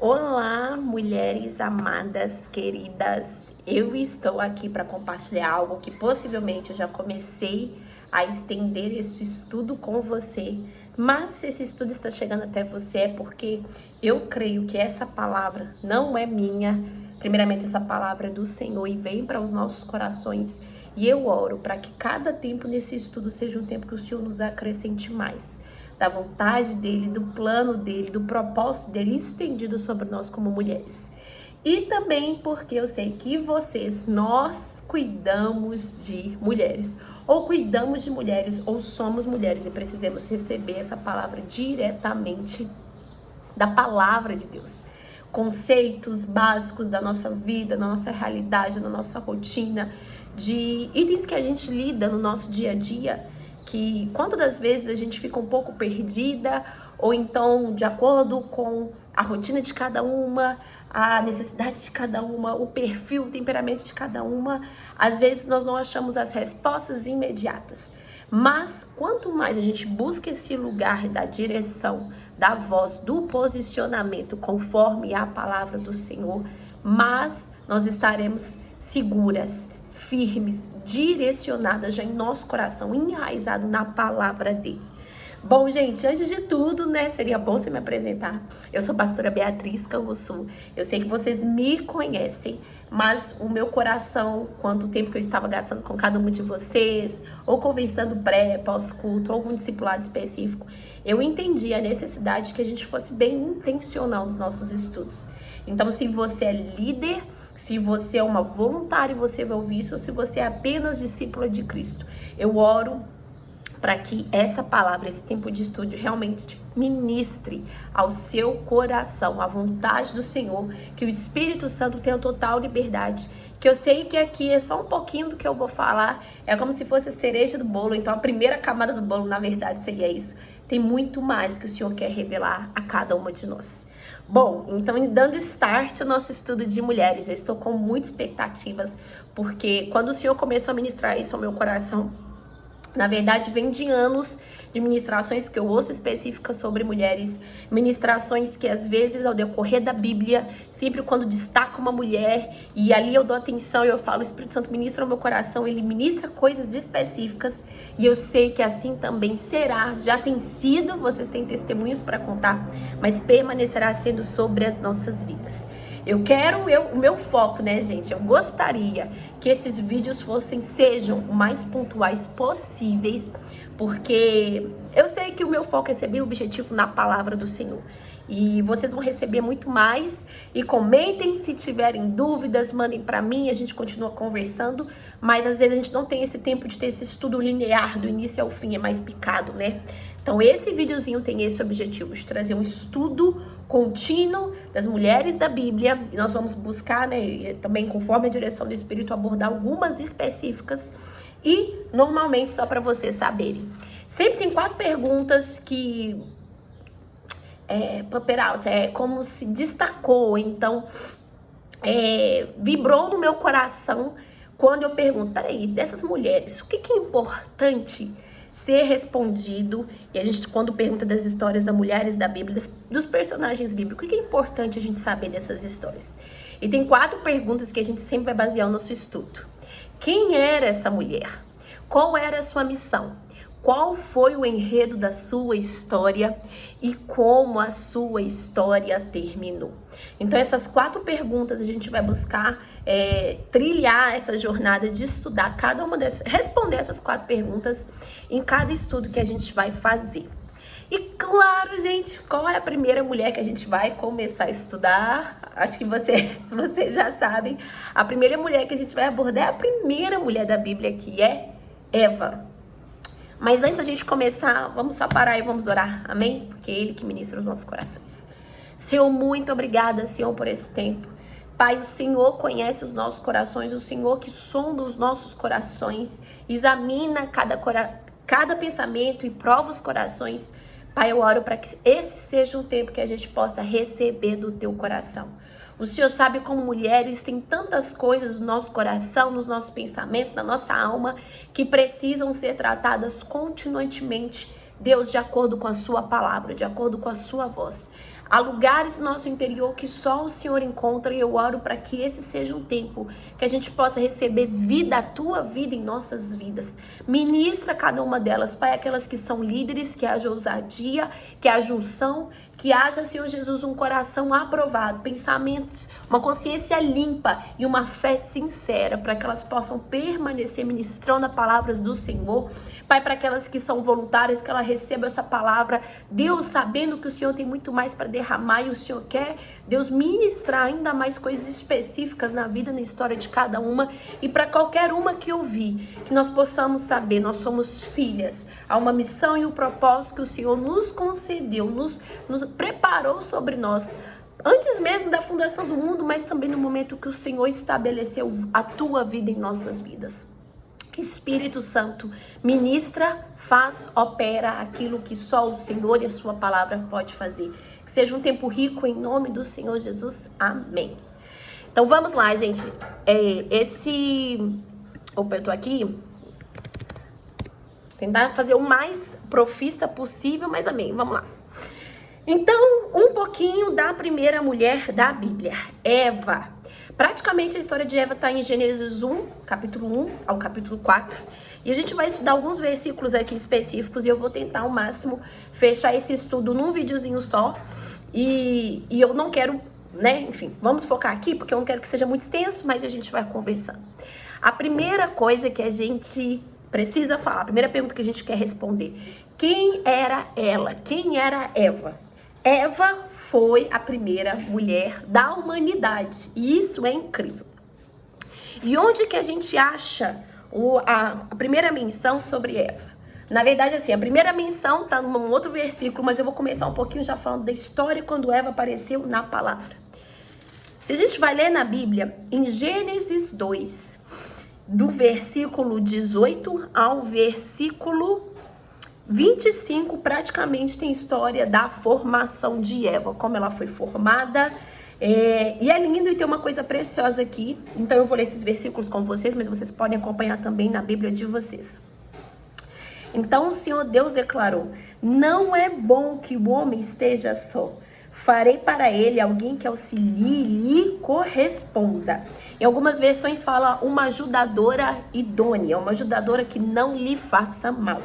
Olá, mulheres amadas, queridas. Eu estou aqui para compartilhar algo que possivelmente eu já comecei a estender esse estudo com você. Mas se esse estudo está chegando até você é porque eu creio que essa palavra não é minha. Primeiramente, essa palavra é do Senhor e vem para os nossos corações. E eu oro para que cada tempo nesse estudo seja um tempo que o Senhor nos acrescente mais da vontade dele, do plano dele, do propósito dele estendido sobre nós como mulheres. E também porque eu sei que nós cuidamos de mulheres, ou cuidamos de mulheres, ou somos mulheres e precisamos receber essa palavra diretamente da palavra de Deus. Conceitos básicos da nossa vida, da nossa realidade, da nossa rotina, de itens que a gente lida no nosso dia a dia, que quantas das vezes a gente fica um pouco perdida, ou então de acordo com a rotina de cada uma, a necessidade de cada uma, o perfil, o temperamento de cada uma, às vezes nós não achamos as respostas imediatas. Mas quanto mais a gente busca esse lugar da direção, da voz, do posicionamento conforme a palavra do Senhor, mais nós estaremos seguras, firmes, direcionadas já em nosso coração, enraizado na palavra dele. Bom, gente, antes de tudo, seria bom você me apresentar. Eu sou pastora Beatriz Canguçu. Eu sei que vocês me conhecem, mas o meu coração, quanto tempo que eu estava gastando com cada um de vocês, ou conversando pós-culto, ou algum discipulado específico, eu entendi a necessidade que a gente fosse bem intencional nos nossos estudos. Então, se você é líder, se você é uma voluntária e você vai ouvir isso, ou se você é apenas discípula de Cristo, eu oro para que essa palavra, esse tempo de estudo realmente ministre ao seu coração a vontade do Senhor, que o Espírito Santo tenha total liberdade, que eu sei que aqui é só um pouquinho do que eu vou falar, é como se fosse a cereja do bolo, então a primeira camada do bolo, na verdade, seria isso. Tem muito mais que o Senhor quer revelar a cada uma de nós. Bom, então dando start ao nosso estudo de mulheres, eu estou com muitas expectativas, porque quando o Senhor começou a ministrar isso ao meu coração, na verdade, vem de anos de ministrações que eu ouço específicas sobre mulheres, ministrações que às vezes ao decorrer da Bíblia, sempre quando destaca uma mulher e ali eu dou atenção e eu falo, o Espírito Santo ministra no meu coração, ele ministra coisas específicas e eu sei que assim também será, já tem sido, vocês têm testemunhos para contar, mas permanecerá sendo sobre as nossas vidas. O meu foco, gente, eu gostaria que esses vídeos sejam o mais pontuais possíveis, porque eu sei que o meu foco é ser bem objetivo na palavra do Senhor. E vocês vão receber muito mais. E comentem se tiverem dúvidas, mandem para mim, a gente continua conversando. Mas às vezes a gente não tem esse tempo de ter esse estudo linear do início ao fim, é mais picado, Então esse videozinho tem esse objetivo, de trazer um estudo contínuo das mulheres da Bíblia. E nós vamos buscar, também conforme a direção do Espírito, abordar algumas específicas. E normalmente, só para vocês saberem, sempre tem 4 perguntas que pop out, como se destacou, então vibrou no meu coração quando eu pergunto, peraí, dessas mulheres, o que é importante ser respondido? E a gente, quando pergunta das histórias das mulheres da Bíblia, dos personagens bíblicos, o que é importante a gente saber dessas histórias? E tem 4 perguntas que a gente sempre vai basear o nosso estudo. Quem era essa mulher? Qual era a sua missão? Qual foi o enredo da sua história e como a sua história terminou? Então essas 4 perguntas a gente vai buscar trilhar essa jornada de estudar cada uma dessas, responder essas 4 perguntas em cada estudo que a gente vai fazer. E claro, gente, qual é a primeira mulher que a gente vai começar a estudar? Acho que vocês já sabem. A primeira mulher que a gente vai abordar é a primeira mulher da Bíblia, que é Eva. Mas antes da gente começar, vamos só parar e vamos orar, amém? Porque é Ele que ministra os nossos corações. Senhor, muito obrigada, Senhor, por esse tempo. Pai, o Senhor conhece os nossos corações, o Senhor que sonda os nossos corações, examina cada pensamento e prova os corações. Pai, eu oro para que esse seja um tempo que a gente possa receber do Teu coração. O Senhor sabe como mulheres tem tantas coisas no nosso coração, nos nossos pensamentos, na nossa alma, que precisam ser tratadas continuamente, Deus, de acordo com a sua palavra, de acordo com a sua voz. Há lugares no nosso interior que só o Senhor encontra, e eu oro para que esse seja um tempo que a gente possa receber vida, a tua vida em nossas vidas. Ministra cada uma delas, Pai, aquelas que são líderes, que haja ousadia, que haja unção, que haja, Senhor Jesus, um coração aprovado, pensamentos, uma consciência limpa e uma fé sincera, para que elas possam permanecer ministrando as palavras do Senhor. Pai, para aquelas que são voluntárias, que ela receba essa palavra, Deus, sabendo que o Senhor tem muito mais para derramar e o Senhor quer, Deus, ministrar ainda mais coisas específicas na vida, na história de cada uma, e para qualquer uma que ouvir, que nós possamos saber, nós somos filhas, há uma missão e um propósito que o Senhor nos concedeu, nos preparou sobre nós, antes mesmo da fundação do mundo, mas também no momento que o Senhor estabeleceu a tua vida em nossas vidas. Espírito Santo, ministra, faz, opera aquilo que só o Senhor e a sua palavra pode fazer. Que seja um tempo rico em nome do Senhor Jesus. Amém. Então vamos lá, gente. Opa, eu tô aqui. Tentar fazer o mais profissa possível, mas amém. Vamos lá. Então, um pouquinho da primeira mulher da Bíblia, Eva. Praticamente a história de Eva está em Gênesis 1, capítulo 1 ao capítulo 4. E a gente vai estudar alguns versículos aqui específicos e eu vou tentar ao máximo fechar esse estudo num videozinho só. E eu não quero, né, enfim, vamos focar aqui porque eu não quero que seja muito extenso, mas a gente vai conversando. A primeira coisa que a gente precisa falar, a primeira pergunta que a gente quer responder: quem era ela? Quem era Eva? Eva foi a primeira mulher da humanidade, e isso é incrível. E onde que a gente acha a primeira menção sobre Eva? Na verdade, assim, a primeira menção está num outro versículo, mas eu vou começar um pouquinho já falando da história quando Eva apareceu na palavra. Se a gente vai ler na Bíblia, em Gênesis 2, do versículo 18 ao versículo 25, praticamente tem história da formação de Eva, como ela foi formada, e é lindo e tem uma coisa preciosa aqui. Então eu vou ler esses versículos com vocês, mas vocês podem acompanhar também na Bíblia de vocês. Então o Senhor Deus declarou: não é bom que o homem esteja só, farei para ele alguém que auxilie e lhe corresponda. Em algumas versões fala uma ajudadora idônea, uma ajudadora que não lhe faça mal.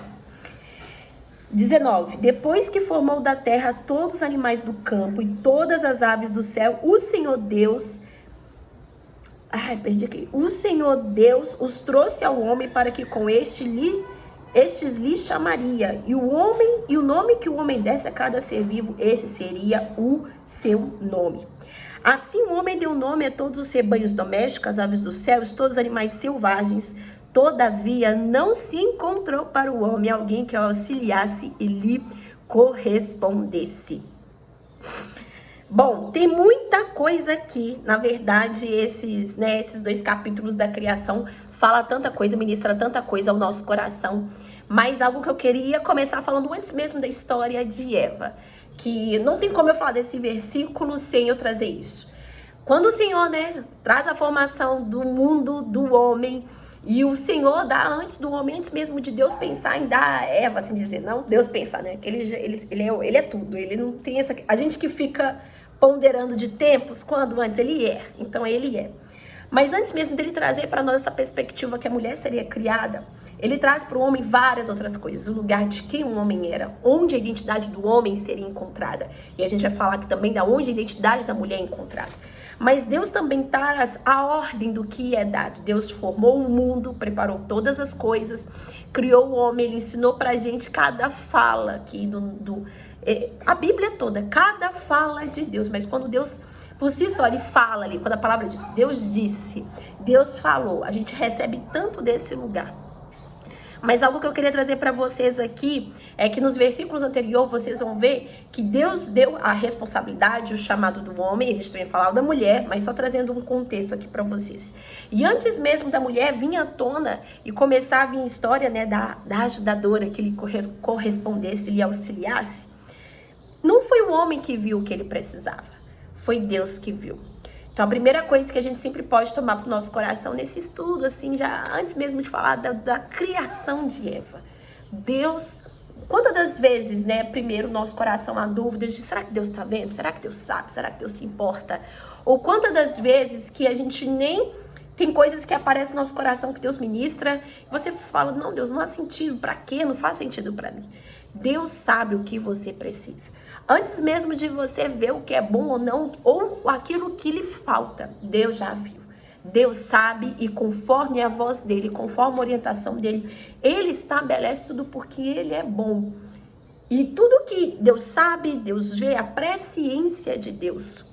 19. Depois que formou da terra todos os animais do campo e todas as aves do céu, o Senhor Deus... O Senhor Deus os trouxe ao homem para que com estes lhe chamaria. E o nome que o homem desse a cada ser vivo, esse seria o seu nome. Assim o homem deu nome a todos os rebanhos domésticos, as aves do céu, todos os animais selvagens. Todavia, não se encontrou para o homem alguém que o auxiliasse e lhe correspondesse. Bom, tem muita coisa aqui. Na verdade, esses 2 capítulos da criação fala tanta coisa, ministra tanta coisa ao nosso coração. Mas algo que eu queria começar falando antes mesmo da história de Eva, que não tem como eu falar desse versículo sem eu trazer isso. Quando o Senhor, traz a formação do mundo, do homem, e o Senhor dá antes do homem, antes mesmo de Deus pensar em dar a Eva, assim dizer, não, Deus pensa, que ele é tudo, ele não tem essa... A gente que fica ponderando de tempos, quando antes ele é, então ele é. Mas antes mesmo dele trazer para nós essa perspectiva que a mulher seria criada, ele traz para o homem várias outras coisas, o lugar de quem um homem era, onde a identidade do homem seria encontrada. E a gente vai falar aqui também da onde a identidade da mulher é encontrada. Mas Deus também traz a ordem do que é dado. Deus formou o mundo, preparou todas as coisas, criou o homem, ele ensinou pra gente cada fala aqui a Bíblia toda, cada fala de Deus. Mas quando Deus, por si só, ele fala ali, quando a palavra diz, Deus disse, Deus falou, a gente recebe tanto desse lugar. Mas algo que eu queria trazer para vocês aqui é que nos versículos anteriores vocês vão ver que Deus deu a responsabilidade, o chamado do homem. A gente também falava da mulher, mas só trazendo um contexto aqui para vocês. E antes mesmo da mulher vir à tona e começar a vir a história da ajudadora que lhe correspondesse, lhe auxiliasse, não foi o homem que viu o que ele precisava, foi Deus que viu. Então, a primeira coisa que a gente sempre pode tomar para o nosso coração nesse estudo, assim, já antes mesmo de falar da criação de Eva. Deus quantas das vezes, né, primeiro nosso coração há dúvidas de será que Deus está vendo? Será que Deus sabe? Será que Deus se importa? Ou quantas das vezes que a gente nem tem coisas que aparecem no nosso coração que Deus ministra, e você fala, não, Deus, não há sentido, pra quê? Não faz sentido pra mim. Deus sabe o que você precisa. Antes mesmo de você ver o que é bom ou não, ou aquilo que lhe falta, Deus já viu. Deus sabe e conforme a voz dele, conforme a orientação dele, ele estabelece tudo porque ele é bom. E tudo que Deus sabe, Deus vê, a presciência de Deus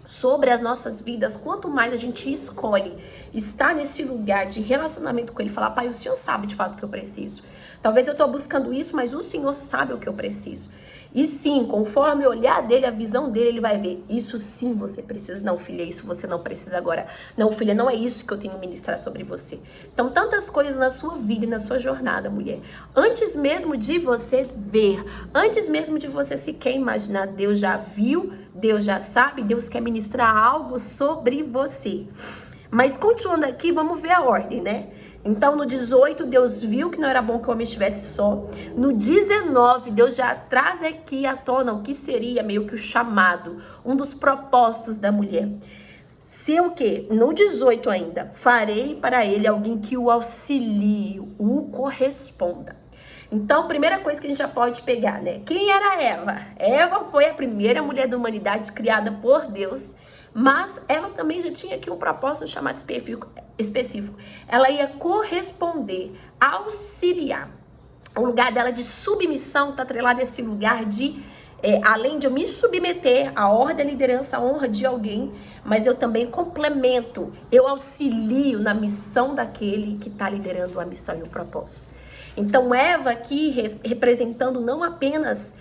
sobre as nossas vidas, quanto mais a gente escolhe estar nesse lugar de relacionamento com ele, falar, pai, o Senhor sabe de fato o que eu preciso. Talvez eu estou buscando isso, mas o Senhor sabe o que eu preciso. E sim, conforme o olhar dele, a visão dele, ele vai ver, isso sim você precisa. Não, filha, isso você não precisa agora. Não, filha, não é isso que eu tenho que ministrar sobre você. Então, tantas coisas na sua vida e na sua jornada, mulher. Antes mesmo de você ver, antes mesmo de você sequer imaginar, Deus já viu, Deus já sabe, Deus quer ministrar algo sobre você. Mas continuando aqui, vamos ver a ordem, né? Então, no 18, Deus viu que não era bom que o homem estivesse só. No 19, Deus já traz aqui à tona o que seria meio que o chamado, um dos propósitos da mulher. Se o quê? No 18 ainda, farei para ele alguém que o auxilie, o corresponda. Então, primeira coisa que a gente já pode pegar, né? Quem era Eva? Eva foi a primeira mulher da humanidade criada por Deus. Mas ela também já tinha aqui um propósito chamado específico. Ela ia corresponder, auxiliar. O lugar dela de submissão está atrelado a esse lugar de, além de eu me submeter à ordem, à liderança, à honra de alguém, mas eu também complemento, eu auxilio na missão daquele que está liderando a missão e o propósito. Então Eva aqui representando não apenas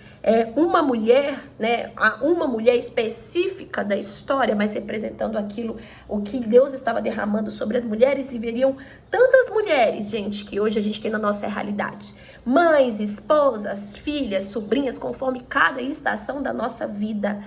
uma mulher, né, uma mulher específica da história, mas representando aquilo, o que Deus estava derramando sobre as mulheres, e veriam tantas mulheres, gente, que hoje a gente tem na nossa realidade. Mães, esposas, filhas, sobrinhas, conforme cada estação da nossa vida.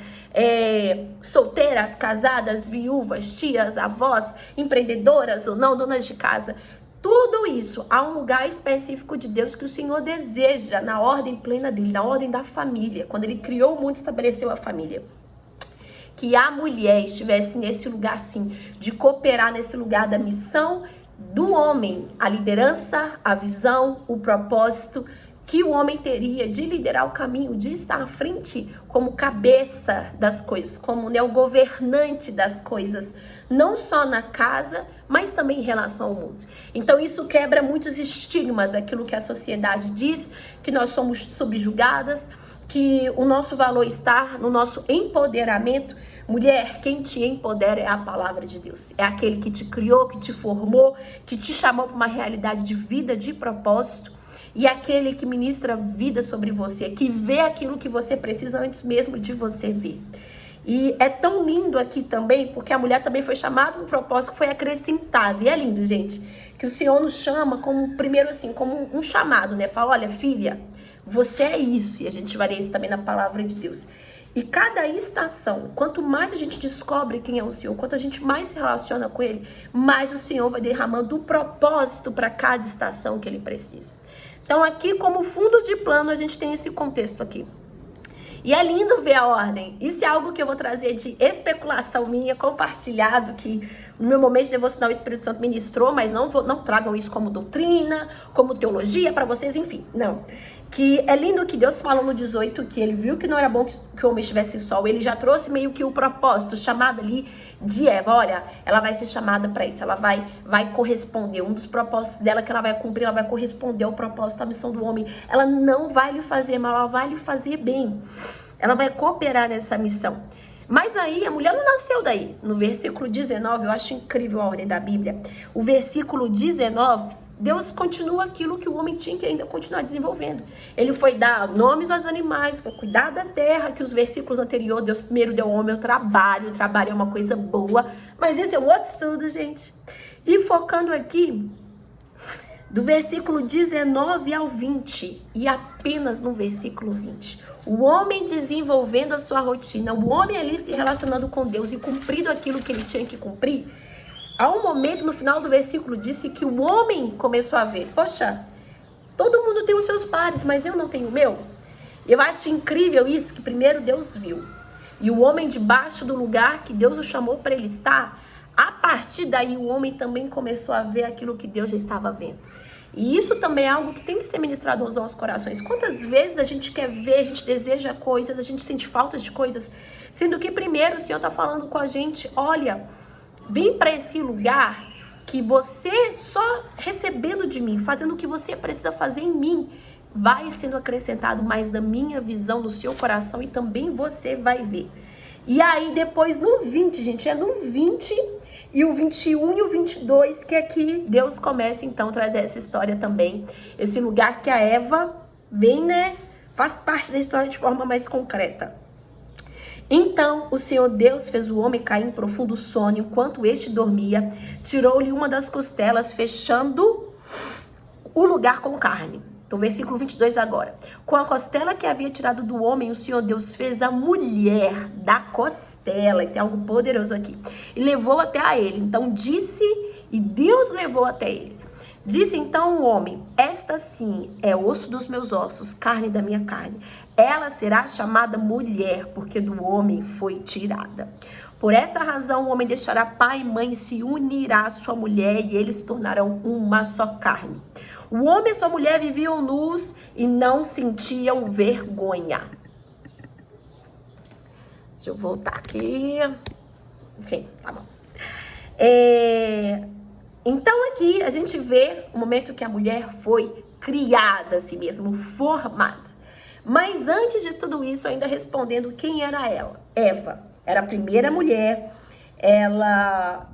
Solteiras, casadas, viúvas, tias, avós, empreendedoras ou não, donas de casa. Tudo isso, há um lugar específico de Deus que o Senhor deseja na ordem plena dele, na ordem da família. Quando ele criou o mundo, estabeleceu a família. Que a mulher estivesse nesse lugar, sim, de cooperar nesse lugar da missão do homem, a liderança, a visão, o propósito que o homem teria de liderar o caminho, de estar à frente como cabeça das coisas, como, né, o governante das coisas, não só na casa, mas também em relação ao mundo. Então isso quebra muitos estigmas daquilo que a sociedade diz, que nós somos subjugadas, que o nosso valor está no nosso empoderamento. Mulher, quem te empodera é a palavra de Deus. É aquele que te criou, que te formou, que te chamou para uma realidade de vida, de propósito. E aquele que ministra vida sobre você, que vê aquilo que você precisa antes mesmo de você ver. E é tão lindo aqui também, porque a mulher também foi chamada um propósito que foi acrescentado. E é lindo, gente, que o Senhor nos chama como, primeiro assim, como um chamado, né? Fala, olha, filha, você é isso. E a gente vai ler isso também na palavra de Deus. E cada estação, quanto mais a gente descobre quem é o Senhor, quanto a gente mais se relaciona com Ele, mais o Senhor vai derramando o propósito para cada estação que Ele precisa. Então aqui como fundo de plano a gente tem esse contexto aqui. E é lindo ver a ordem. Isso é algo que eu vou trazer de especulação minha, compartilhado, que no meu momento de devocional o Espírito Santo ministrou, mas não tragam isso como doutrina, como teologia para vocês, enfim, não. Que é lindo que Deus fala no 18 que ele viu que não era bom que o homem estivesse só. Ele já trouxe meio que o propósito, chamado ali de Eva. Olha, ela vai ser chamada para isso, ela vai corresponder. Um dos propósitos dela que ela vai cumprir, ela vai corresponder ao propósito da missão do homem. Ela não vai lhe fazer mal, ela vai lhe fazer bem. Ela vai cooperar nessa missão. Mas aí a mulher não nasceu daí. No versículo 19, eu acho incrível a ordem da Bíblia. O versículo 19, Deus continua aquilo que o homem tinha que ainda continuar desenvolvendo. Ele foi dar nomes aos animais, foi cuidar da terra, que os versículos anteriores, Deus primeiro deu ao homem o trabalho é uma coisa boa. Mas esse é um outro estudo, gente. E focando aqui, do versículo 19 ao 20, e apenas no versículo 20. O homem desenvolvendo a sua rotina, o homem ali se relacionando com Deus e cumprindo aquilo que ele tinha que cumprir. Há um momento no final do versículo disse que o homem começou a ver, poxa, Todo mundo tem os seus pares, mas eu não tenho o meu. Eu acho incrível isso, que primeiro Deus viu. E o homem debaixo do lugar que Deus o chamou para ele estar, a partir daí o homem também começou a ver aquilo que Deus já estava vendo. E isso também é algo que tem que ser ministrado aos nossos corações. Quantas vezes a gente quer ver, a gente deseja coisas, a gente sente falta de coisas, sendo que primeiro o Senhor está falando com a gente, olha, vem para esse lugar que você só recebendo de mim, fazendo o que você precisa fazer em mim, vai sendo acrescentado mais da minha visão no seu coração e também você vai ver. E aí depois no 20, gente, é no 20 e o 21 e o 22 que aqui Deus começa então a trazer essa história também. Esse lugar que a Eva vem, né, faz parte da história de forma mais concreta. Então o Senhor Deus fez o homem cair em profundo sono enquanto este dormia, tirou-lhe uma das costelas, fechando o lugar com carne. Então, versículo 22 agora. Com a costela que havia tirado do homem, o Senhor Deus fez a mulher da costela. E tem algo poderoso aqui. E levou até a ele. Então, disse, e Deus levou até ele. Disse então o homem, esta sim é osso dos meus ossos, carne da minha carne. Ela será chamada mulher, porque do homem foi tirada. Por essa razão, o homem deixará pai e mãe e se unirá à sua mulher, e eles se tornarão uma só carne. O homem e sua mulher viviam nus e não sentiam vergonha. Deixa eu voltar aqui. Enfim, tá bom. Então aqui a gente vê o momento que a mulher foi criada a si mesma, formada. Mas antes de tudo isso, ainda respondendo quem era ela. Eva era a primeira mulher, ela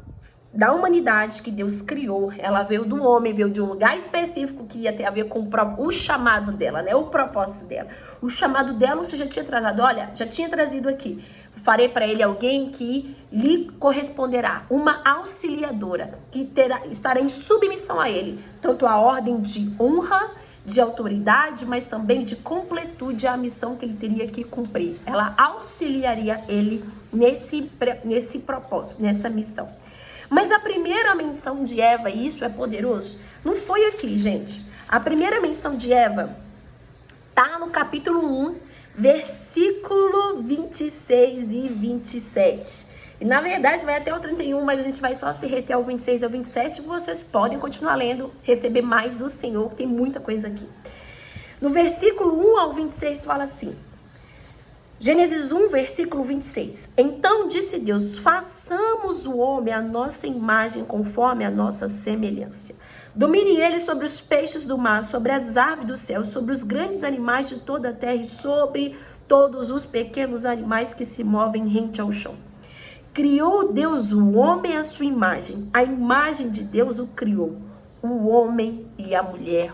da humanidade que Deus criou, ela veio do homem, veio de um lugar específico que ia ter a ver com o chamado dela, né? O propósito dela. O chamado dela, você já tinha trazido, olha, já tinha trazido aqui. Farei para ele alguém que lhe corresponderá, uma auxiliadora, que estará em submissão a ele, tanto a ordem de honra, de autoridade, mas também de completude à missão que ele teria que cumprir. Ela auxiliaria ele nesse propósito, nessa missão. Mas a primeira menção de Eva, e isso é poderoso, não foi aqui, gente. A primeira menção de Eva tá no capítulo 1, versículo 26 e 27. E na verdade vai até o 31, mas a gente vai só se reter ao 26 e ao 27. Vocês podem continuar lendo, receber mais do Senhor, tem muita coisa aqui. No versículo 1 ao 26 fala assim. Gênesis 1, versículo 26. Então disse Deus, façamos o homem à nossa imagem, conforme a nossa semelhança. Domine ele sobre os peixes do mar, sobre as aves do céu, sobre os grandes animais de toda a terra e sobre todos os pequenos animais que se movem rente ao chão. Criou Deus o homem à sua imagem, a imagem de Deus o criou. O homem e a mulher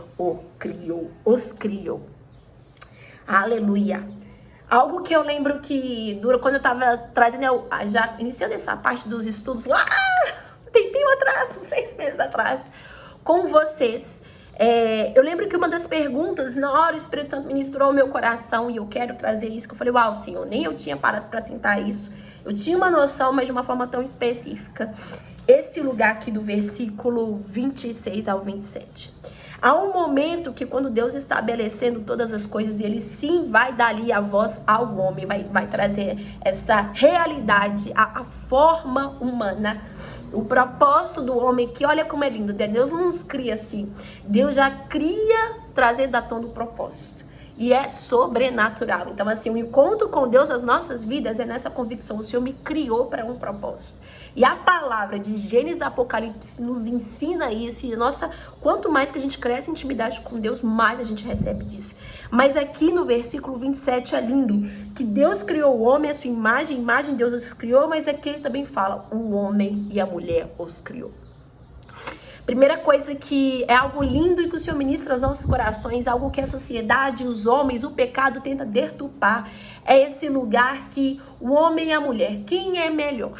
os criou. Aleluia. Algo que eu lembro que quando eu tava trazendo, já iniciando essa parte dos estudos lá, um tempinho atrás, uns 6 meses atrás, com vocês, eu lembro que uma das perguntas, na hora o Espírito Santo ministrou o meu coração e eu quero trazer isso, que eu falei, uau, Senhor, nem eu tinha parado para tentar isso. Eu tinha uma noção, mas de uma forma tão específica. Esse lugar aqui do versículo 26 ao 27. Há um momento que quando Deus estabelecendo todas as coisas, ele sim vai dar ali a voz ao homem, vai trazer essa realidade, a forma humana, o propósito do homem, que olha como é lindo, Deus não nos cria assim, Deus já cria trazendo à tona o propósito. E é sobrenatural. Então assim, o encontro com Deus nas nossas vidas é nessa convicção, o Senhor me criou para um propósito. E a palavra de Gênesis e Apocalipse nos ensina isso. E nossa, quanto mais que a gente cresce em intimidade com Deus, mais a gente recebe disso. Mas aqui no versículo 27 é lindo, que Deus criou o homem à sua imagem, imagem de Deus os criou, mas aqui ele também fala, o homem e a mulher os criou. Primeira coisa que é algo lindo e que o Senhor ministra aos nossos corações, algo que a sociedade, os homens, o pecado tenta deturpar, é esse lugar que o homem e a mulher, quem é melhor?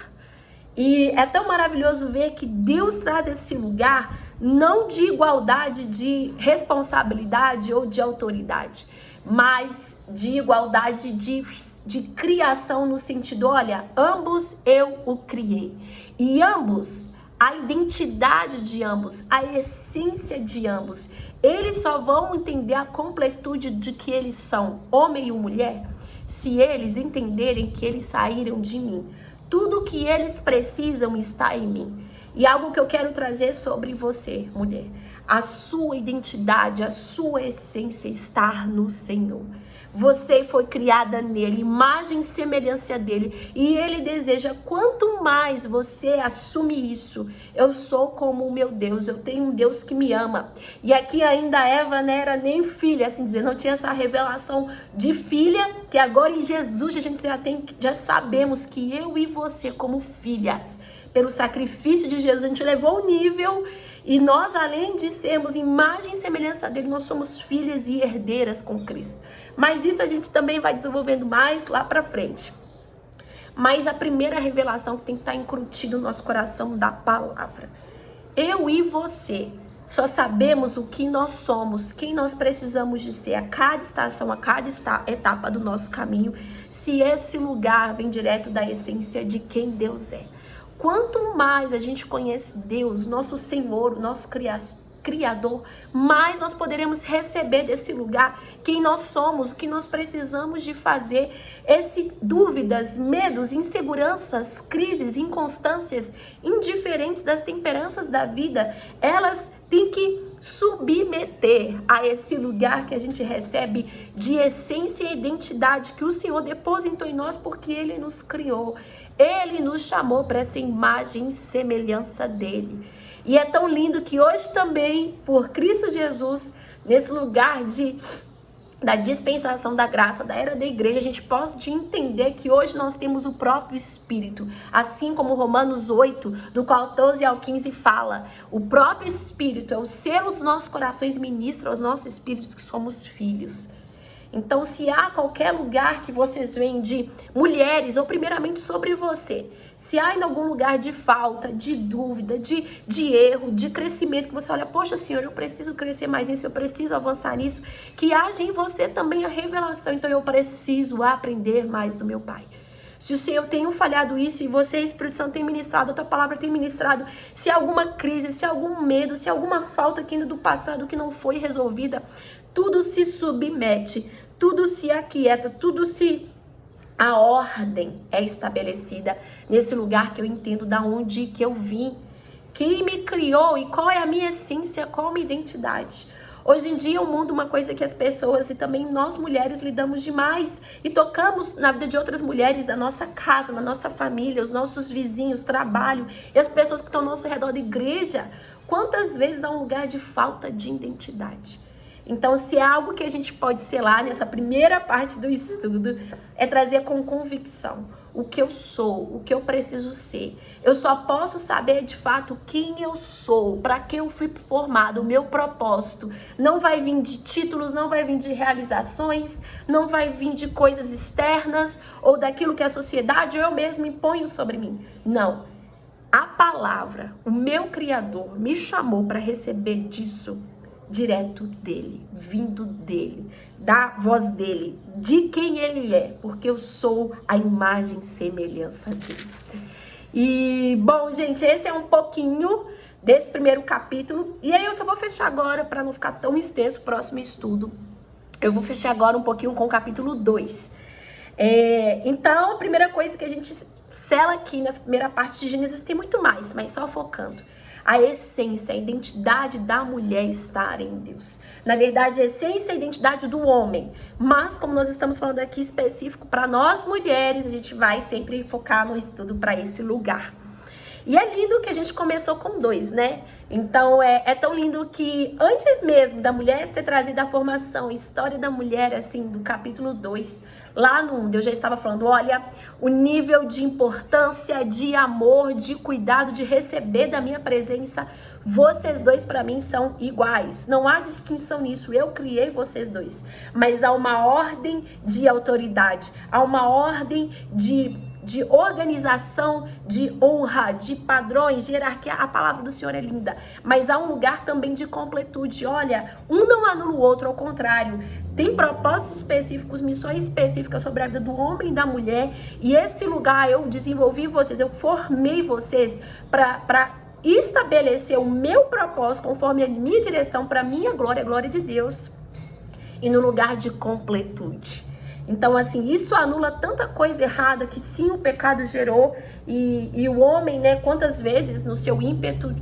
E é tão maravilhoso ver que Deus traz esse lugar não de igualdade de responsabilidade ou de autoridade, mas de igualdade de criação no sentido, olha, ambos eu o criei. E ambos, a identidade de ambos, a essência de ambos. Eles só vão entender a completude de que eles são homem e mulher se eles entenderem que eles saíram de mim. Tudo que eles precisam está em mim. E algo que eu quero trazer sobre você, mulher. A sua identidade, a sua essência está no Senhor. Você foi criada nele, imagem e semelhança dele. E ele deseja, quanto mais você assume isso, eu sou como o meu Deus, eu tenho um Deus que me ama. E aqui ainda Eva não era nem filha, assim dizer, não tinha essa revelação de filha, que agora em Jesus a gente já sabemos que eu e você como filhas, pelo sacrifício de Jesus, a gente levou o nível e nós, além de sermos imagem e semelhança dele, nós somos filhas e herdeiras com Cristo. Mas isso a gente também vai desenvolvendo mais lá pra frente. Mas a primeira revelação que tem que estar incrustida no nosso coração da palavra. Eu e você só sabemos o que nós somos, quem nós precisamos de ser a cada estação, a cada etapa do nosso caminho, se esse lugar vem direto da essência de quem Deus é. Quanto mais a gente conhece Deus, nosso Senhor, o nosso Criador, mais nós poderemos receber desse lugar quem nós somos, o que nós precisamos de fazer. Dúvidas, medos, inseguranças, crises, inconstâncias, indiferentes das temperanças da vida, elas têm que submeter a esse lugar que a gente recebe de essência e identidade que o Senhor depositou em nós porque Ele nos criou. Ele nos chamou para essa imagem e semelhança dele. E é tão lindo que hoje também, por Cristo Jesus, nesse lugar da dispensação da graça, da era da igreja, a gente pode entender que hoje nós temos o próprio Espírito. Assim como Romanos 8, do 14 ao 15 fala, o próprio Espírito é o selo dos nossos corações, ministra aos nossos espíritos que somos filhos. Então, se há qualquer lugar que vocês veem de mulheres, ou primeiramente sobre você, se há em algum lugar de falta, de dúvida, de erro, de crescimento, que você olha, poxa, Senhor, eu preciso crescer mais nisso, eu preciso avançar nisso, que haja em você também a revelação. Então, eu preciso aprender mais do meu Pai. Se o Senhor tem falhado isso e você, Espírito Santo, tem ministrado, a tua palavra tem ministrado, se há alguma crise, se há algum medo, se há alguma falta aqui do passado que não foi resolvida, tudo se submete, tudo se aquieta, a ordem é estabelecida nesse lugar que eu entendo da onde que eu vim, quem me criou e qual é a minha essência, qual a minha identidade. Hoje em dia o mundo, uma coisa que as pessoas e também nós mulheres lidamos demais e tocamos na vida de outras mulheres, da nossa casa, na nossa família, os nossos vizinhos, trabalho e as pessoas que estão ao nosso redor da igreja. Quantas vezes há um lugar de falta de identidade? Então, se é algo que a gente pode selar nessa primeira parte do estudo, é trazer com convicção o que eu sou, o que eu preciso ser. Eu só posso saber de fato quem eu sou, para que eu fui formado, o meu propósito. Não vai vir de títulos, não vai vir de realizações, não vai vir de coisas externas ou daquilo que a sociedade ou eu mesmo imponho sobre mim. Não. A palavra, o meu Criador me chamou para receber disso direto dele, vindo dele, da voz dele, de quem ele é, porque eu sou a imagem e semelhança dele. E, bom, gente, esse é um pouquinho desse primeiro capítulo, e aí eu só vou fechar agora, para não ficar tão extenso o próximo estudo, eu vou fechar agora um pouquinho com o capítulo 2. Então, a primeira coisa que a gente sela aqui nessa primeira parte de Gênesis, tem muito mais, mas só focando. A essência, a identidade da mulher estar em Deus. Na verdade, a essência e a identidade do homem. Mas, como nós estamos falando aqui específico para nós mulheres, a gente vai sempre focar no estudo para esse lugar. E é lindo que a gente começou com 2, né? Então, é tão lindo que antes mesmo da mulher ser trazida à formação, história da mulher, assim, do capítulo 2, lá no 1, Deus já estava falando, olha, o nível de importância, de amor, de cuidado, de receber da minha presença, vocês dois para mim são iguais. Não há distinção nisso, eu criei vocês dois. Mas há uma ordem de autoridade, há uma ordem de organização, de honra, de padrões, de hierarquia. A palavra do Senhor é linda, mas há um lugar também de completude. Olha, um não anula o outro, ao contrário. Tem propósitos específicos, missões específicas sobre a vida do homem e da mulher. E esse lugar eu desenvolvi vocês, eu formei vocês para estabelecer o meu propósito conforme a minha direção para a minha glória, a glória de Deus, e no lugar de completude. Então, assim, isso anula tanta coisa errada que sim, o pecado gerou, e o homem, né, quantas vezes no seu ímpeto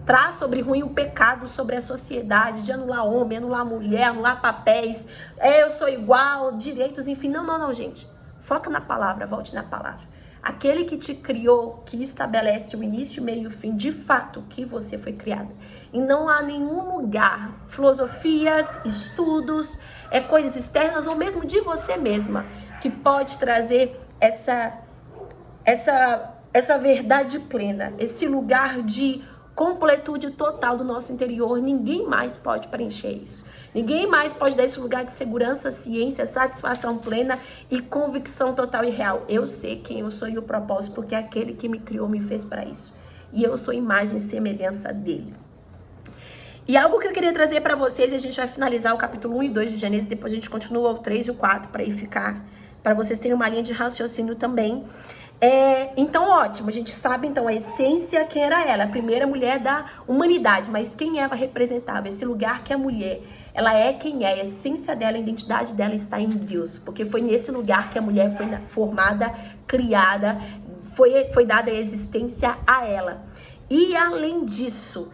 traz sobre ruim o pecado sobre a sociedade, de anular homem, anular mulher, anular papéis, eu sou igual, direitos, enfim. Não, gente. Foca na palavra, volte na palavra. Aquele que te criou, que estabelece o início, meio e o fim, de fato, que você foi criada. E não há nenhum lugar, filosofias, estudos, coisas externas ou mesmo de você mesma, que pode trazer essa verdade plena, esse lugar de completude total do nosso interior. Ninguém mais pode preencher isso. Ninguém mais pode dar esse lugar de segurança, ciência, satisfação plena e convicção total e real. Eu sei quem eu sou e o propósito, porque aquele que me criou me fez para isso. E eu sou imagem e semelhança dele. E algo que eu queria trazer para vocês, e a gente vai finalizar o capítulo 1 e 2 de Gênesis, depois a gente continua o 3 e o 4 para ir ficar, para vocês terem uma linha de raciocínio também. Então, ótimo, a gente sabe então a essência, quem era ela, a primeira mulher da humanidade, mas quem ela representava, esse lugar que a mulher, ela é quem é, a essência dela, a identidade dela está em Deus, porque foi nesse lugar que a mulher foi formada, criada, foi dada a existência a ela. E além disso,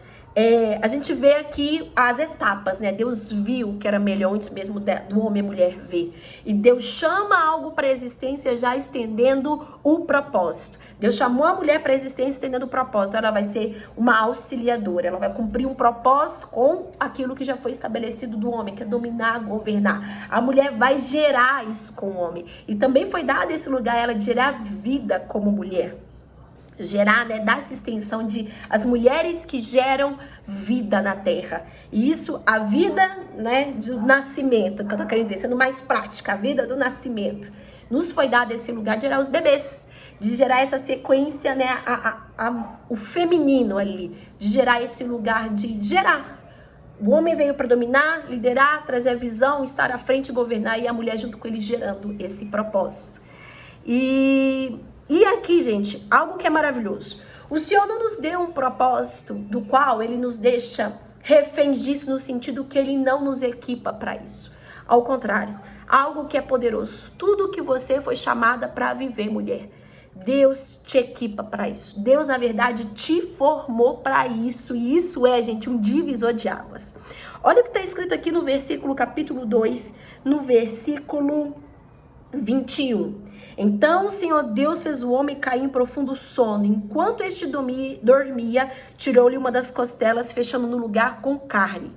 a gente vê aqui as etapas, né? Deus viu que era melhor antes mesmo do homem e mulher ver. E Deus chama algo para a existência já estendendo o propósito. Deus chamou a mulher para a existência estendendo o propósito. Ela vai ser uma auxiliadora. Ela vai cumprir um propósito com aquilo que já foi estabelecido do homem, que é dominar, governar. A mulher vai gerar isso com o homem. E também foi dado esse lugar a ela de gerar vida como mulher. Gerar, né, dar essa extensão de as mulheres que geram vida na terra. E isso, a vida, né, do nascimento, que eu tô querendo dizer, sendo mais prática, a vida do nascimento. Nos foi dado esse lugar de gerar os bebês, de gerar essa sequência, né, o feminino ali, de gerar esse lugar de gerar. O homem veio para dominar, liderar, trazer a visão, estar à frente, governar, e a mulher junto com ele gerando esse propósito. E aqui, gente, algo que é maravilhoso. O Senhor não nos deu um propósito do qual Ele nos deixa reféns disso, no sentido que Ele não nos equipa para isso. Ao contrário, algo que é poderoso. Tudo que você foi chamada para viver, mulher, Deus te equipa para isso. Deus, na verdade, te formou para isso. E isso é, gente, um divisor de águas. Olha o que está escrito aqui no versículo capítulo 2, no versículo 21. Então o Senhor Deus fez o homem cair em profundo sono. Enquanto este dormia, tirou-lhe uma das costelas, fechando no lugar com carne.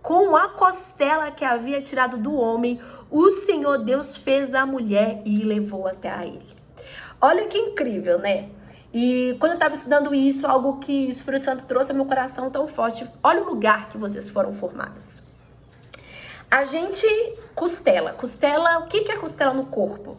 Com a costela que havia tirado do homem, o Senhor Deus fez a mulher e levou até a ele. Olha que incrível, né? E quando eu estava estudando isso, algo que o Espírito Santo trouxe ao meu coração tão forte. Olha o lugar que vocês foram formadas. A gente, costela, o que é costela no corpo?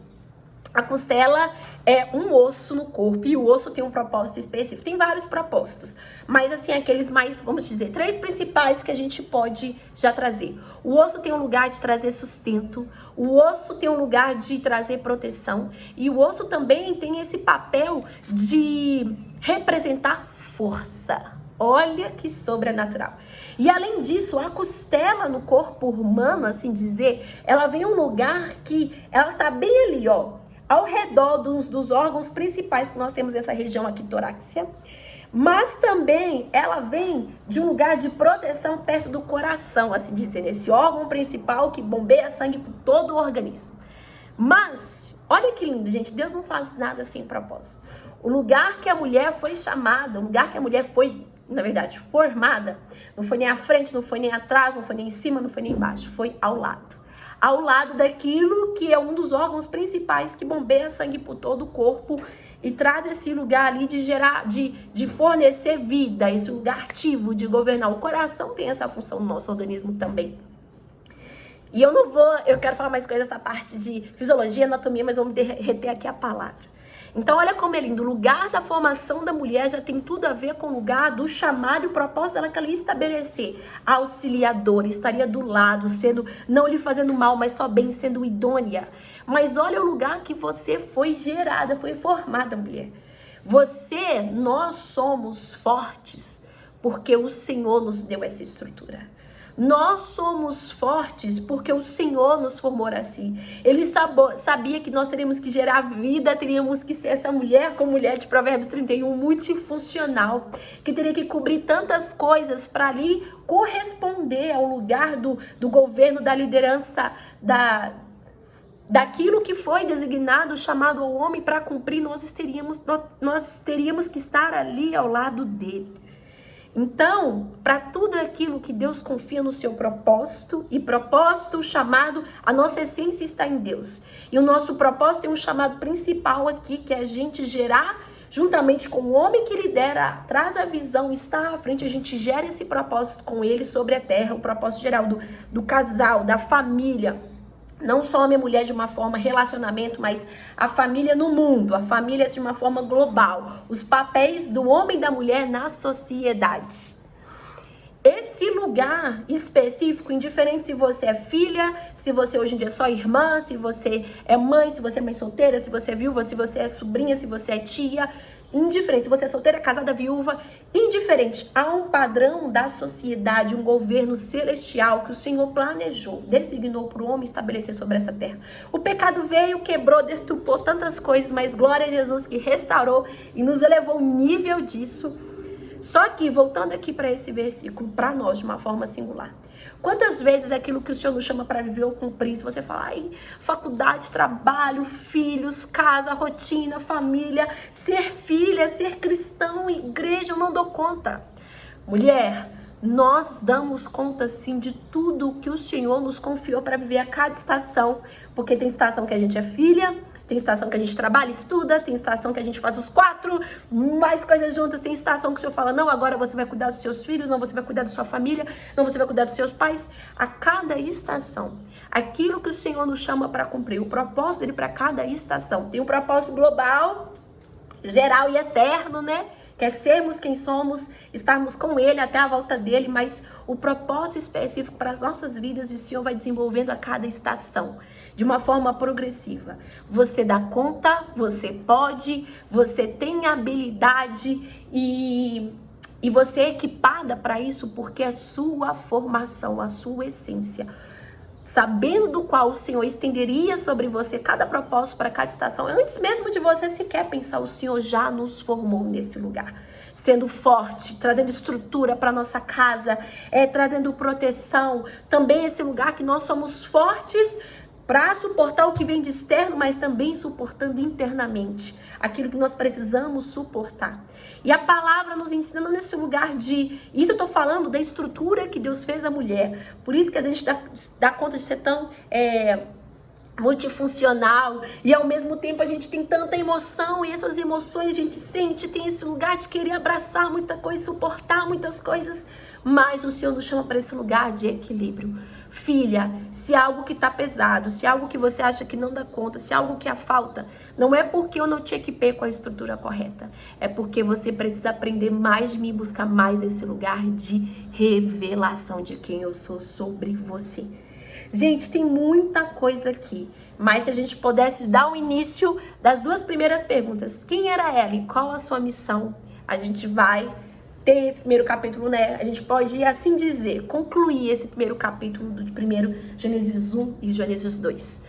A costela é um osso no corpo e o osso tem um propósito específico. Tem vários propósitos, mas assim, aqueles mais, vamos dizer, 3 principais que a gente pode já trazer. O osso tem um lugar de trazer sustento, o osso tem um lugar de trazer proteção e o osso também tem esse papel de representar força. Olha que sobrenatural. E além disso, a costela no corpo humano, assim dizer, ela vem um lugar que ela tá bem ali, ó, ao redor dos órgãos principais que nós temos nessa região aqui torácica, mas também ela vem de um lugar de proteção perto do coração, assim dizer, nesse órgão principal que bombeia sangue por todo o organismo. Mas, olha que lindo, gente, Deus não faz nada sem propósito. O lugar que a mulher foi chamada, o lugar que a mulher foi, na verdade, formada, não foi nem à frente, não foi nem atrás, não foi nem em cima, não foi nem embaixo, foi ao lado. Ao lado daquilo que é um dos órgãos principais que bombeia sangue por todo o corpo e traz esse lugar ali de gerar, de fornecer vida, esse lugar ativo de governar. O coração tem essa função no nosso organismo também. E eu quero falar mais coisas dessa parte de fisiologia, anatomia, mas vamos reter aqui a palavra. Então, olha como é lindo. O lugar da formação da mulher já tem tudo a ver com o lugar do chamado e o propósito dela que ela ia estabelecer. A auxiliadora estaria do lado, não lhe fazendo mal, mas só bem, sendo idônea. Mas olha o lugar que você foi gerada, foi formada, mulher. Nós somos fortes porque o Senhor nos deu essa estrutura. Nós somos fortes porque o Senhor nos formou assim. Ele sabia que nós teríamos que gerar vida, teríamos que ser essa mulher como mulher de Provérbios 31, multifuncional, que teria que cobrir tantas coisas para ali corresponder ao lugar do governo, da liderança, daquilo que foi designado, chamado ao homem para cumprir. Nós teríamos que estar ali ao lado dele. Então, para tudo aquilo que Deus confia no seu propósito, e propósito, chamado, a nossa essência está em Deus. E o nosso propósito tem um chamado principal aqui, que é a gente gerar, juntamente com o homem que lidera, traz a visão, está à frente, a gente gera esse propósito com ele sobre a terra, o propósito geral do casal, da família. Não só homem e mulher de uma forma relacionamento, mas a família no mundo, a família de uma forma global. Os papéis do homem e da mulher na sociedade. Esse lugar específico, indiferente se você é filha, se você hoje em dia é só irmã, se você é mãe, se você é mãe solteira, se você é viúva, se você é sobrinha, se você é tia, indiferente, se você é solteira, casada, viúva, indiferente, há um padrão da sociedade, um governo celestial que o Senhor planejou, designou para o homem estabelecer sobre essa terra. O pecado veio, quebrou, deturpou tantas coisas, mas glória a Jesus que restaurou e nos elevou ao nível disso. Só que, voltando aqui para esse versículo, para nós, de uma forma singular. Quantas vezes aquilo que o Senhor nos chama para viver ou cumprir, se você fala, ai, faculdade, trabalho, filhos, casa, rotina, família, ser filha, ser cristão, igreja, eu não dou conta. Mulher, nós damos conta sim de tudo que o Senhor nos confiou para viver a cada estação, porque tem estação que a gente é filha, tem estação que a gente trabalha, estuda, tem estação que a gente faz os 4, mais coisas juntas, tem estação que o Senhor fala, não, agora você vai cuidar dos seus filhos, não, você vai cuidar da sua família, não, você vai cuidar dos seus pais. A cada estação, aquilo que o Senhor nos chama para cumprir, o propósito dele para cada estação. Tem um propósito global, geral e eterno, né? Quer sermos quem somos, estarmos com Ele até a volta dele, mas o propósito específico para as nossas vidas, o Senhor vai desenvolvendo a cada estação, de uma forma progressiva. Você dá conta, você pode, você tem habilidade e você é equipada para isso porque é sua formação, a sua essência. Sabendo do qual o Senhor estenderia sobre você cada propósito para cada estação, antes mesmo de você sequer pensar, o Senhor já nos formou nesse lugar. Sendo forte, trazendo estrutura para nossa casa, trazendo proteção. Também esse lugar que nós somos fortes para suportar o que vem de externo, mas também suportando internamente aquilo que nós precisamos suportar. E a palavra nos ensina nesse lugar de... Isso eu estou falando da estrutura que Deus fez a mulher. Por isso que a gente dá conta de ser tão multifuncional e ao mesmo tempo a gente tem tanta emoção e essas emoções a gente sente, tem esse lugar de querer abraçar muita coisa, suportar muitas coisas, mas o Senhor nos chama para esse lugar de equilíbrio. Filha, se algo que tá pesado, se algo que você acha que não dá conta, se algo que há falta, não é porque eu não te equipei com a estrutura correta, é porque você precisa aprender mais de mim, buscar mais esse lugar de revelação de quem eu sou sobre você. Gente, tem muita coisa aqui, mas se a gente pudesse dar o início das 2 primeiras perguntas, quem era ela e qual a sua missão, a gente vai ter esse primeiro capítulo, né? A gente pode, assim dizer, concluir esse primeiro capítulo do primeiro Gênesis 1 e Gênesis 2.